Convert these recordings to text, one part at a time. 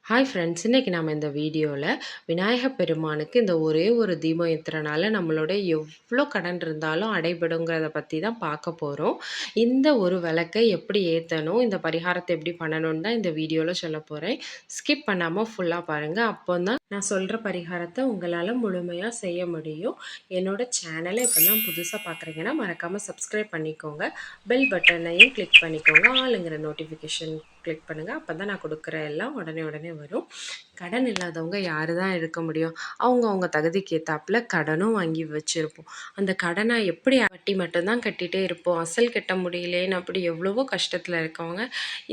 Hi friends, இன்னைக்கு நாம இந்த வீடியோவில் விநாயகப் பெருமானுக்கு இந்த ஒரே ஒரு தீபம் ஏற்றுறனால நம்மளோட எவ்வளோ கடன் இருந்தாலும் அடைபடுங்கிறத பற்றி தான் பார்க்க போகிறோம். இந்த ஒரு விளக்கை எப்படி ஏற்றணும், இந்த பரிகாரத்தை எப்படி பண்ணணும்னு தான் இந்த வீடியோவில் சொல்ல போகிறேன். ஸ்கிப் பண்ணாமல் ஃபுல்லாக பாருங்கள். அப்போ தான் நான் சொல்கிற பரிகாரத்தை உங்களால் முழுமையாக செய்ய முடியும். என்னோட சேனலை இப்போ தான் புதுசாக பார்க்குறீங்கன்னா மறக்காமல் சப்ஸ்கிரைப் பண்ணிக்கோங்க. பெல் பட்டனையும் கிளிக் பண்ணிக்கோங்க. ஆளுங்கிற நோட்டிஃபிகேஷன் கிளிக் பண்ணுங்கள். அப்போ தான் நான் கொடுக்குற எல்லாம் உடனே வரும். கடன் இல்லாதவங்க யார் தான் இருக்க முடியும்? அவங்க தகுதிக்கு ஏற்றாப்புல கடனும் வாங்கி வச்சுருப்போம். அந்த கடனை எப்படி வட்டி மட்டும்தான் கட்டிகிட்டே இருப்போம். அசல் கட்ட முடியலேன்னு அப்படி எவ்வளவோ கஷ்டத்தில் இருக்கவங்க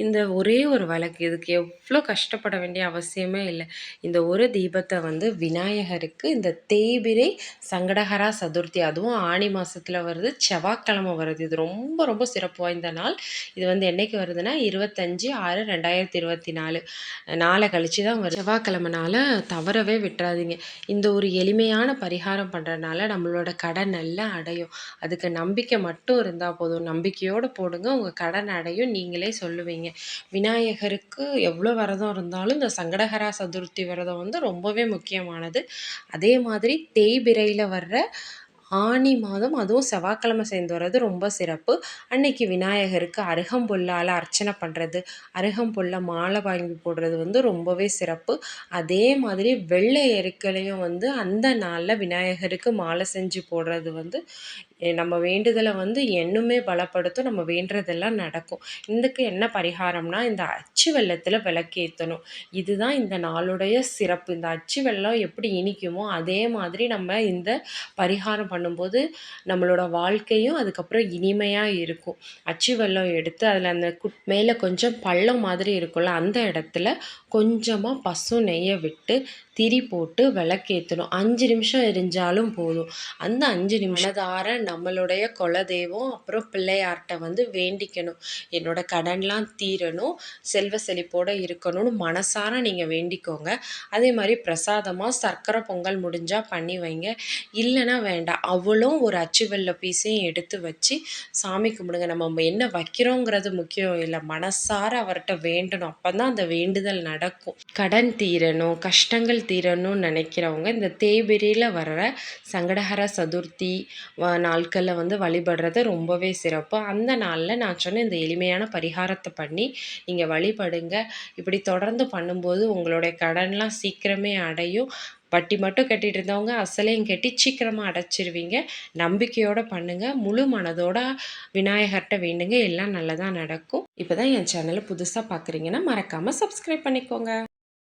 இந்த ஒரே ஒரு விளக்கு இதுக்கு எவ்வளோ கஷ்டப்பட வேண்டிய அவசியமே இல்லை. இந்த ஒரு தீபத்தை விநாயகருக்கு இந்த தேய்பிரை சங்கடஹரா சதுர்த்தி, அதுவும் ஆனி மாதத்தில் வருது, செவ்வாய்க்கிழமை வருது. இது ரொம்ப ரொம்ப சிறப்பு வாய்ந்த நாள். இது என்னைக்கு வருதுன்னா 25/6/2024 நாளை கழிச்சு தான் வருது. செவ்வாய்க்கிழமைனால தவறவே விட்டுறாதீங்க. இந்த ஒரு எளிமையான பரிகாரம் பண்ணுறதுனால நம்மளோட கடன் நல்லா அடையும். அதுக்கு நம்பிக்கை மட்டும் இருந்தால் போதும். நம்பிக்கையோடு போடுங்க, உங்கள் கடன் அடையும். நீங்களே சொல்லுவீங்க. விநாயகருக்கு எவ்வளோ விரதம் இருந்தாலும் இந்த சங்கடஹரா சதுர்த்தி விரதம் ரொம்பவே முக்கியமானது. அதே மாதிரி தேய்பிரையில் வர்ற ஆனி மாதம் அதுவும் செவ்வாய்க்கிழமை சேர்ந்து வர்றது ரொம்ப சிறப்பு. அன்னைக்கு விநாயகருக்கு அருகம்புல்லால் அர்ச்சனை பண்ணுறது, அருகம்புல்ல மாலை வாங்கி போடுறது ரொம்பவே சிறப்பு. அதே மாதிரி வெள்ளை எருக்கலையும் அந்த நாளில் விநாயகருக்கு மாலை செஞ்சு போடுறது நம்ம வேண்டுதலை இன்னுமே பலப்படுத்தும். நம்ம வேண்டுறதெல்லாம் நடக்கும். இதுக்கு என்ன பரிகாரம்னா, இந்த அச்சு வெல்லத்தில் விளக்கேற்றணும். இதுதான் இந்த நாளுடைய சிறப்பு. இந்த அச்சு வெல்லம் எப்படி இனிக்குமோ அதே மாதிரி நம்ம இந்த பரிகாரம் பண்ணும்போது நம்மளோட வாழ்க்கையும் அதுக்கப்புறம் இனிமையாக இருக்கும். அச்சு வெல்லம் எடுத்து அதில் அந்த மேலே கொஞ்சம் பள்ளம் மாதிரி இருக்கும்ல, அந்த இடத்துல கொஞ்சமாக பசு நெய்யை விட்டு திரி போட்டு விளக்கேற்றணும். 5 நிமிஷம் எரிஞ்சாலும் போதும். அந்த 5 நிமிஷதார நம்மளுடைய குலதெய்வம் அப்புறம் பிள்ளையார்கிட்ட வேண்டிக்கணும். என்னோட கடன்லாம் தீரணும், செல்வ செழிப்போடு இருக்கணும்னு மனசார நீங்கள் வேண்டிக்கோங்க. அதே மாதிரி பிரசாதமாக சர்க்கரை பொங்கல் முடிஞ்சால் பண்ணி வைங்க. இல்லைன்னா வேண்டாம், அவளும் ஒரு அச்சு வெல்ல பீஸையும் எடுத்து வச்சு சாமி கும்பிடுங்க. நம்ம என்ன வைக்கிறோங்கிறது முக்கியம் இல்லை, மனசார அவர்கிட்ட வேண்டணும். அப்போ தான் அந்த வேண்டுதல் நடக்கும். கடன் தீரணும், கஷ்டங்கள் தீரணும்னு நினைக்கிறவங்க இந்த தேய்பிரையில் வர்ற சங்கடஹர சதுர்த்தி நாட்களில் வழிபடுறது ரொம்பவே சிறப்பு. அந்த நாளில் நான் சொன்ன இந்த எளிமையான பரிகாரத்தை பண்ணி நீங்கள் வழிபடுங்க. இப்படி தொடர்ந்து பண்ணும்போது உங்களுடைய கடன்லாம் சீக்கிரமே அடையும். வட்டி மட்டும் கட்டிட்டு இருந்தவங்க அசலையும் கட்டி சீக்கிரமாக அடைச்சிருவீங்க. நம்பிக்கையோடு பண்ணுங்கள், முழு மனதோட விநாயகர்கிட்ட வேண்டுங்க, எல்லாம் நல்லதாக நடக்கும். இப்போ தான் என் சேனலை புதுசாக பார்க்குறீங்கன்னா மறக்காமல் சப்ஸ்கிரைப் பண்ணிக்கோங்க.